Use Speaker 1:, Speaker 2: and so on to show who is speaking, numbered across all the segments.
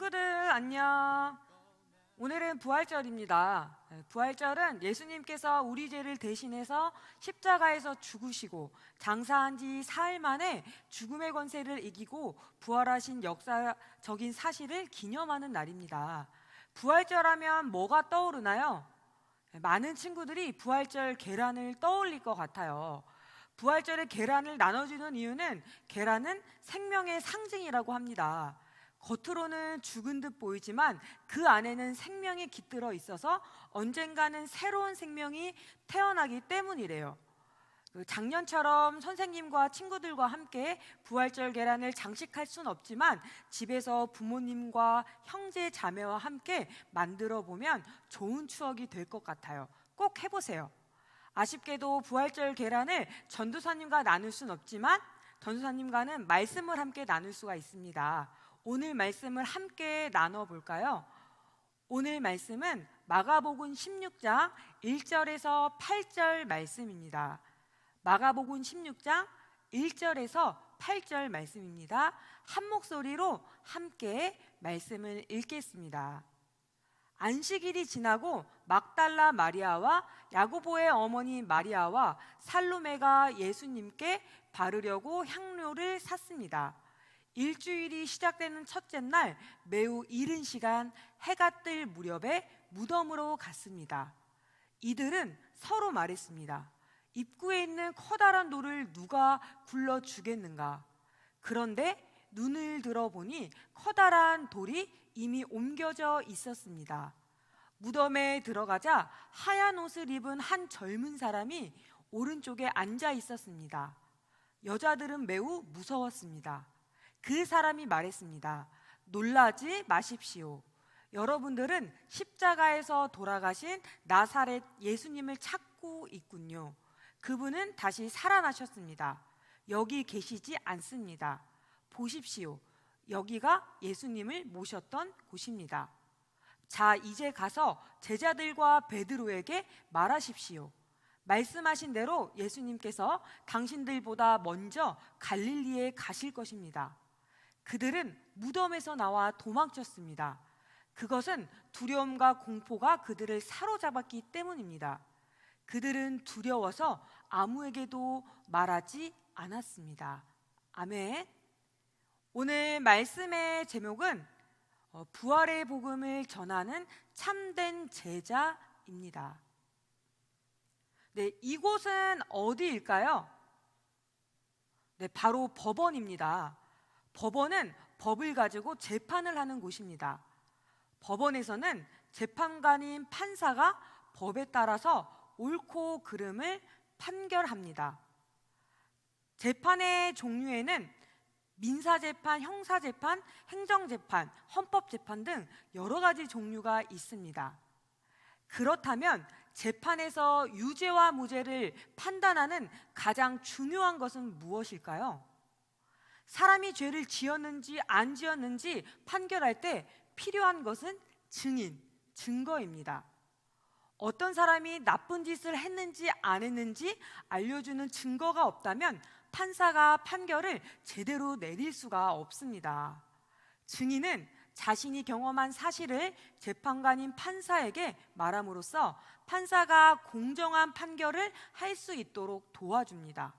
Speaker 1: 친구들 안녕. 오늘은 부활절입니다. 부활절은 예수님께서 우리 죄를 대신해서 십자가에서 죽으시고 장사한 지 사흘 만에 죽음의 권세를 이기고 부활하신 역사적인 사실을 기념하는 날입니다. 부활절하면 뭐가 떠오르나요? 많은 친구들이 부활절 계란을 떠올릴 것 같아요. 부활절에 계란을 나눠주는 이유는 계란은 생명의 상징이라고 합니다. 겉으로는 죽은 듯 보이지만 그 안에는 생명이 깃들어 있어서 언젠가는 새로운 생명이 태어나기 때문이래요. 작년처럼 선생님과 친구들과 함께 부활절 계란을 장식할 순 없지만 집에서 부모님과 형제 자매와 함께 만들어 보면 좋은 추억이 될 것 같아요. 꼭 해보세요. 아쉽게도 부활절 계란을 전도사님과 나눌 순 없지만 전도사님과는 말씀을 함께 나눌 수가 있습니다. 오늘 말씀을 함께 나눠볼까요? 오늘 말씀은 마가복음 16장 1절에서 8절 말씀입니다. 마가복음 16장 1절에서 8절 말씀입니다. 한 목소리로 함께 말씀을 읽겠습니다. 안식일이 지나고 막달라 마리아와 야고보의 어머니 마리아와 살로메가 예수님께 바르려고 향료를 샀습니다. 일주일이 시작되는 첫째 날 매우 이른 시간 해가 뜰 무렵에 무덤으로 갔습니다. 이들은 서로 말했습니다. 입구에 있는 커다란 돌을 누가 굴러 주겠는가? 그런데 눈을 들어보니 커다란 돌이 이미 옮겨져 있었습니다. 무덤에 들어가자 하얀 옷을 입은 한 젊은 사람이 오른쪽에 앉아 있었습니다. 여자들은 매우 무서웠습니다. 그 사람이 말했습니다. 놀라지 마십시오. 여러분들은 십자가에서 돌아가신 나사렛 예수님을 찾고 있군요. 그분은 다시 살아나셨습니다. 여기 계시지 않습니다. 보십시오. 여기가 예수님을 모셨던 곳입니다. 자, 이제 가서 제자들과 베드로에게 말하십시오. 말씀하신 대로 예수님께서 당신들보다 먼저 갈릴리에 가실 것입니다. 그들은 무덤에서 나와 도망쳤습니다. 그것은 두려움과 공포가 그들을 사로잡았기 때문입니다. 그들은 두려워서 아무에게도 말하지 않았습니다. 아멘. 오늘 말씀의 제목은 부활의 복음을 전하는 참된 제자입니다. 네, 이곳은 어디일까요? 네, 바로 법원입니다. 법원은 법을 가지고 재판을 하는 곳입니다. 법원에서는 재판관인 판사가 법에 따라서 옳고 그름을 판결합니다. 재판의 종류에는 민사재판, 형사재판, 행정재판, 헌법재판 등 여러 가지 종류가 있습니다. 그렇다면 재판에서 유죄와 무죄를 판단하는 가장 중요한 것은 무엇일까요? 사람이 죄를 지었는지 안 지었는지 판결할 때 필요한 것은 증인, 증거입니다. 어떤 사람이 나쁜 짓을 했는지 안 했는지 알려주는 증거가 없다면 판사가 판결을 제대로 내릴 수가 없습니다. 증인은 자신이 경험한 사실을 재판관인 판사에게 말함으로써 판사가 공정한 판결을 할 수 있도록 도와줍니다.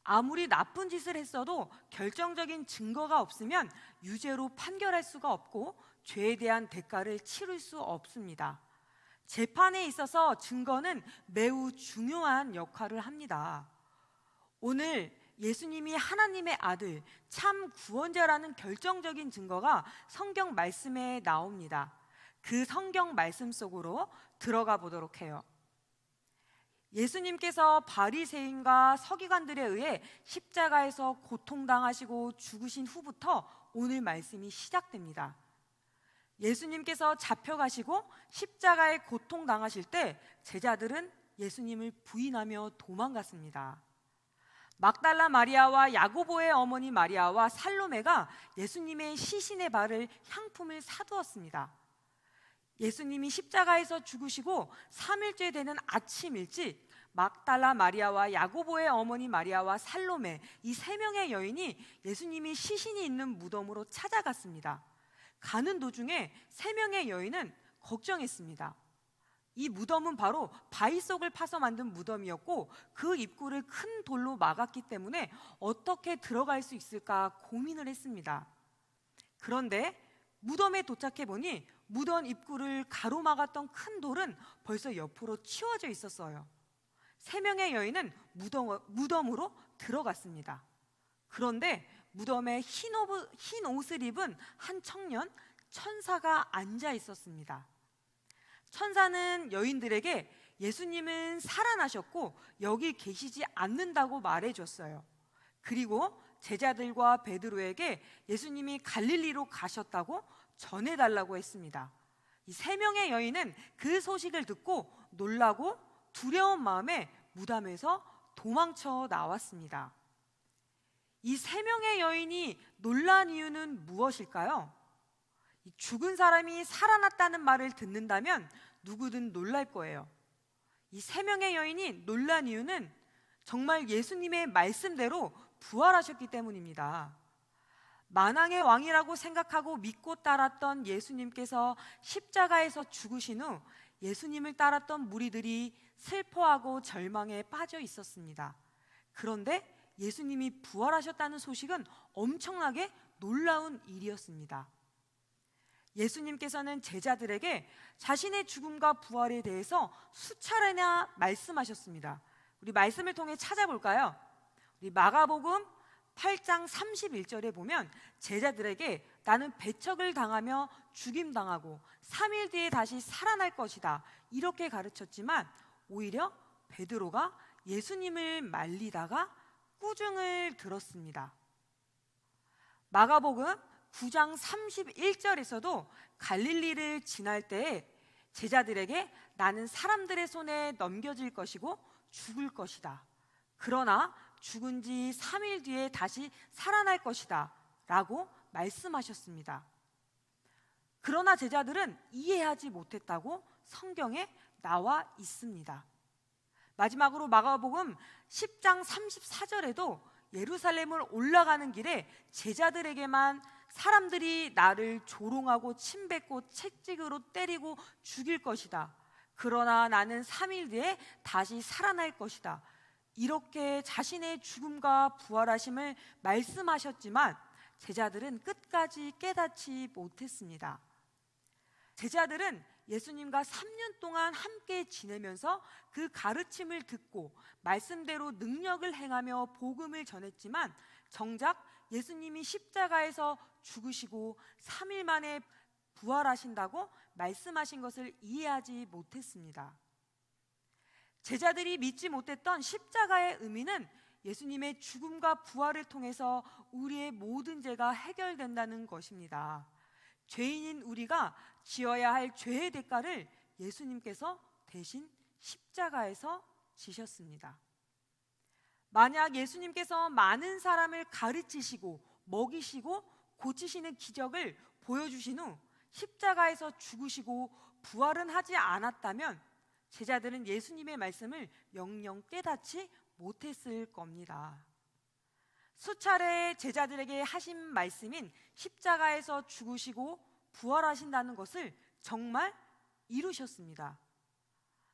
Speaker 1: 아무리 나쁜 짓을 했어도 결정적인 증거가 없으면 유죄로 판결할 수가 없고 죄에 대한 대가를 치를 수 없습니다. 재판에 있어서 증거는 매우 중요한 역할을 합니다. 오늘 예수님이 하나님의 아들, 참 구원자라는 결정적인 증거가 성경 말씀에 나옵니다. 그 성경 말씀 속으로 들어가 보도록 해요. 예수님께서 바리새인과 서기관들에 의해 십자가에서 고통당하시고 죽으신 후부터 오늘 말씀이 시작됩니다. 예수님께서 잡혀가시고 십자가에 고통당하실 때 제자들은 예수님을 부인하며 도망갔습니다. 막달라 마리아와 야고보의 어머니 마리아와 살로메가 예수님의 시신의 발을 향품을 사두었습니다. 예수님이 십자가에서 죽으시고 3일째 되는 아침 일찍 막달라 마리아와 야고보의 어머니 마리아와 살로메 이 세 명의 여인이 예수님이 시신이 있는 무덤으로 찾아갔습니다. 가는 도중에 3명의 여인은 걱정했습니다. 이 무덤은 바로 바위 속을 파서 만든 무덤이었고 그 입구를 큰 돌로 막았기 때문에 어떻게 들어갈 수 있을까 고민을 했습니다. 그런데 무덤에 도착해 보니 무덤 입구를 가로막았던 큰 돌은 벌써 옆으로 치워져 있었어요. 3명의 여인은 무덤으로 들어갔습니다. 그런데 무덤에 흰 옷을 입은 한 청년, 천사가 앉아 있었습니다. 천사는 여인들에게 예수님은 살아나셨고 여기 계시지 않는다고 말해줬어요. 그리고 제자들과 베드로에게 예수님이 갈릴리로 가셨다고 전해달라고 했습니다. 이 3명의 여인은 그 소식을 듣고 놀라고 두려운 마음에 무덤에서 도망쳐 나왔습니다. 이 3명의 여인이 놀란 이유는 무엇일까요? 죽은 사람이 살아났다는 말을 듣는다면 누구든 놀랄 거예요. 이 3명의 여인이 놀란 이유는 정말 예수님의 말씀대로 부활하셨기 때문입니다. 만왕의 왕이라고 생각하고 믿고 따랐던 예수님께서 십자가에서 죽으신 후 예수님을 따랐던 무리들이 슬퍼하고 절망에 빠져 있었습니다. 그런데 예수님이 부활하셨다는 소식은 엄청나게 놀라운 일이었습니다. 예수님께서는 제자들에게 자신의 죽음과 부활에 대해서 수차례나 말씀하셨습니다. 우리 말씀을 통해 찾아볼까요? 우리 마가복음 8장 31절에 보면 제자들에게 나는 배척을 당하며 죽임당하고 3일 뒤에 다시 살아날 것이다 이렇게 가르쳤지만 오히려 베드로가 예수님을 말리다가 꾸중을 들었습니다. 마가복음 9장 31절에서도 갈릴리를 지날 때에 제자들에게 나는 사람들의 손에 넘겨질 것이고 죽을 것이다. 그러나 죽은 지 3일 뒤에 다시 살아날 것이다 라고 말씀하셨습니다. 그러나 제자들은 이해하지 못했다고 성경에 나와 있습니다. 마지막으로 마가복음 10장 34절에도 예루살렘을 올라가는 길에 제자들에게만 사람들이 나를 조롱하고 침뱉고 채찍으로 때리고 죽일 것이다. 그러나 나는 3일 뒤에 다시 살아날 것이다. 이렇게 자신의 죽음과 부활하심을 말씀하셨지만 제자들은 끝까지 깨닫지 못했습니다. 제자들은 예수님과 3년 동안 함께 지내면서 그 가르침을 듣고 말씀대로 능력을 행하며 복음을 전했지만 정작 예수님이 십자가에서 죽으시고 3일 만에 부활하신다고 말씀하신 것을 이해하지 못했습니다. 제자들이 믿지 못했던 십자가의 의미는 예수님의 죽음과 부활을 통해서 우리의 모든 죄가 해결된다는 것입니다. 죄인인 우리가 지어야 할 죄의 대가를 예수님께서 대신 십자가에서 지셨습니다. 만약 예수님께서 많은 사람을 가르치시고 먹이시고 고치시는 기적을 보여주신 후 십자가에서 죽으시고 부활은 하지 않았다면 제자들은 예수님의 말씀을 영영 깨닫지 못했을 겁니다. 수차례 제자들에게 하신 말씀인 십자가에서 죽으시고 부활하신다는 것을 정말 이루셨습니다.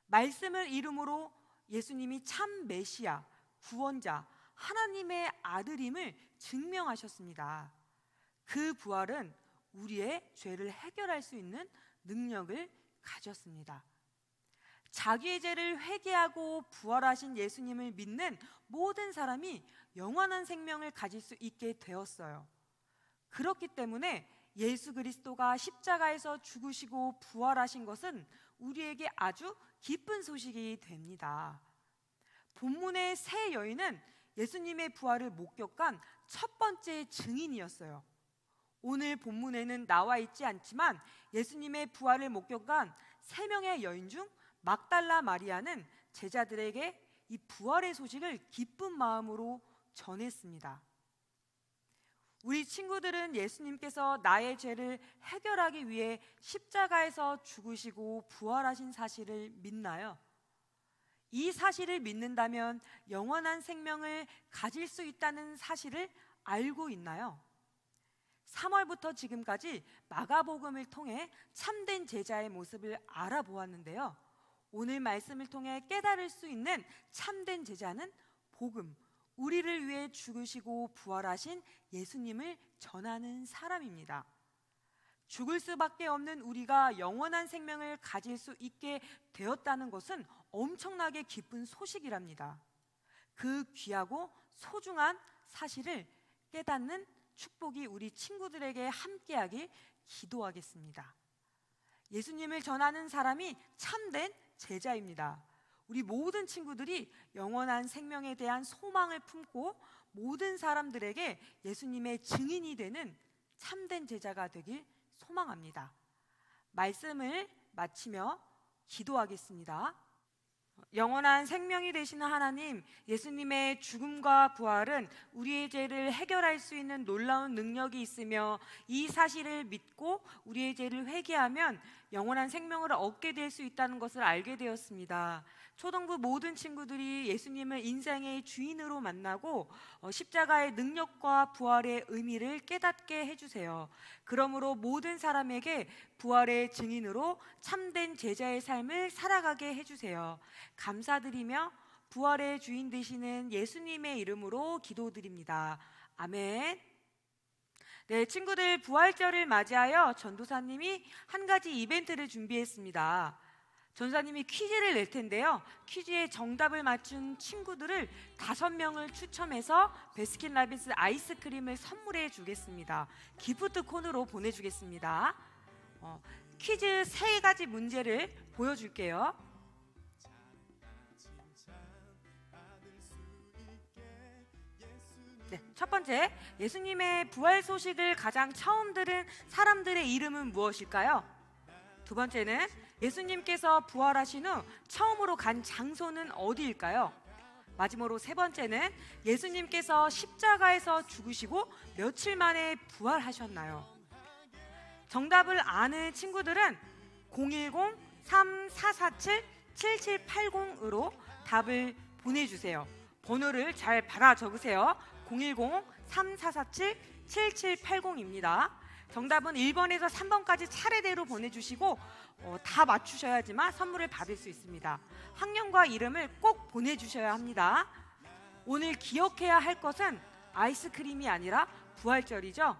Speaker 1: 말씀을 이름으로 예수님이 참 메시아, 구원자, 하나님의 아들임을 증명하셨습니다. 그 부활은 우리의 죄를 해결할 수 있는 능력을 가졌습니다. 자기의 죄를 회개하고 부활하신 예수님을 믿는 모든 사람이 영원한 생명을 가질 수 있게 되었어요. 그렇기 때문에 예수 그리스도가 십자가에서 죽으시고 부활하신 것은 우리에게 아주 기쁜 소식이 됩니다. 본문의 세 여인은 예수님의 부활을 목격한 첫 번째 증인이었어요. 오늘 본문에는 나와 있지 않지만 예수님의 부활을 목격한 3명의 여인 중 막달라 마리아는 제자들에게 이 부활의 소식을 기쁜 마음으로 전했습니다. 우리 친구들은 예수님께서 나의 죄를 해결하기 위해 십자가에서 죽으시고 부활하신 사실을 믿나요? 이 사실을 믿는다면 영원한 생명을 가질 수 있다는 사실을 알고 있나요? 3월부터 지금까지 마가복음을 통해 참된 제자의 모습을 알아보았는데요. 오늘 말씀을 통해 깨달을 수 있는 참된 제자는 복음, 우리를 위해 죽으시고 부활하신 예수님을 전하는 사람입니다. 죽을 수밖에 없는 우리가 영원한 생명을 가질 수 있게 되었다는 것은 엄청나게 기쁜 소식이랍니다. 그 귀하고 소중한 사실을 깨닫는 축복이 우리 친구들에게 함께하길 기도하겠습니다. 예수님을 전하는 사람이 참된 제자입니다. 우리 모든 친구들이 영원한 생명에 대한 소망을 품고 모든 사람들에게 예수님의 증인이 되는 참된 제자가 되길 소망합니다. 말씀을 마치며 기도하겠습니다. 영원한 생명이 되시는 하나님, 예수님의 죽음과 부활은 우리의 죄를 해결할 수 있는 놀라운 능력이 있으며 이 사실을 믿고 우리의 죄를 회개하면 영원한 생명을 얻게 될 수 있다는 것을 알게 되었습니다. 초등부 모든 친구들이 예수님을 인생의 주인으로 만나고 십자가의 능력과 부활의 의미를 깨닫게 해주세요. 그러므로 모든 사람에게 부활의 증인으로 참된 제자의 삶을 살아가게 해주세요. 감사드리며 부활의 주인 되시는 예수님의 이름으로 기도드립니다. 아멘. 네, 친구들, 부활절을 맞이하여 전도사님이 한 가지 이벤트를 준비했습니다. 전도사님이 퀴즈를 낼 텐데요. 퀴즈의 정답을 맞춘 친구들을 5명을 추첨해서 베스킨라빈스 아이스크림을 선물해 주겠습니다. 기프트 콘으로 보내주겠습니다. 퀴즈 3가지 문제를 보여줄게요. 네, 첫 번째, 예수님의 부활 소식을 가장 처음 들은 사람들의 이름은 무엇일까요? 두 번째는 예수님께서 부활하신 후 처음으로 간 장소는 어디일까요? 마지막으로 세 번째는 예수님께서 십자가에서 죽으시고 며칠 만에 부활하셨나요? 정답을 아는 친구들은 010-3447-7780으로 답을 보내주세요. 번호를 잘 받아 적으세요. 010-3447-7780입니다. 정답은 1번에서 3번까지 차례대로 보내주시고 다 맞추셔야지만 선물을 받을 수 있습니다. 학년과 이름을 꼭 보내주셔야 합니다. 오늘 기억해야 할 것은 아이스크림이 아니라 부활절이죠.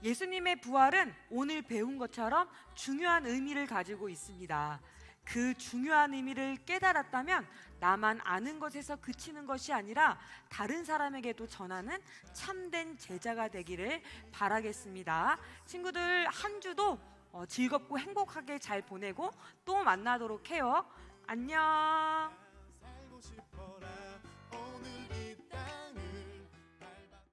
Speaker 1: 예수님의 부활은 오늘 배운 것처럼 중요한 의미를 가지고 있습니다. 그 중요한 의미를 깨달았다면 나만 아는 것에서 그치는 것이 아니라 다른 사람에게도 전하는 참된 제자가 되기를 바라겠습니다. 친구들, 한 주도 즐겁고 행복하게 잘 보내고 또 만나도록 해요. 안녕.